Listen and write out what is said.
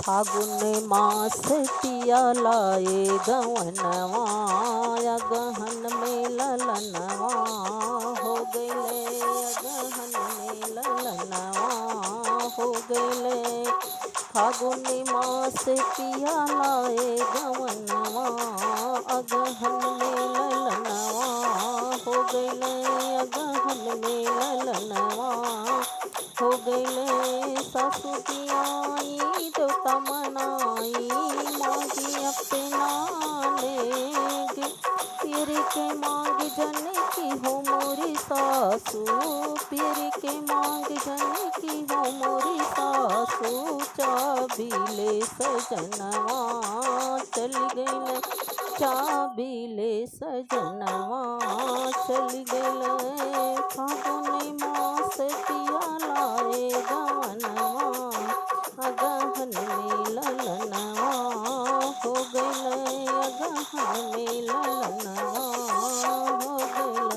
फागुन मास पिया लाए गवनवा अगहन में ललनवा हो गईले अगहन में ललनवा हो गईले। फागुन मास पिया लाए गवनवा अगहन में ललनवा हो गईले अगहन में ललनवा हो गईले। सासू की आई देवता मनाई मांगी अपना नेग पीर के मांग जन की हो मोरी सासू पीर के मांग जन की हो मोरी सासू चाबीले सजनवा चल गईले चाबीले सजनवा चल गईले। फागुन मास पिया लाए गवनवा अगहन में ललनवा हो गईले अगहन में ललनवा हो गईले।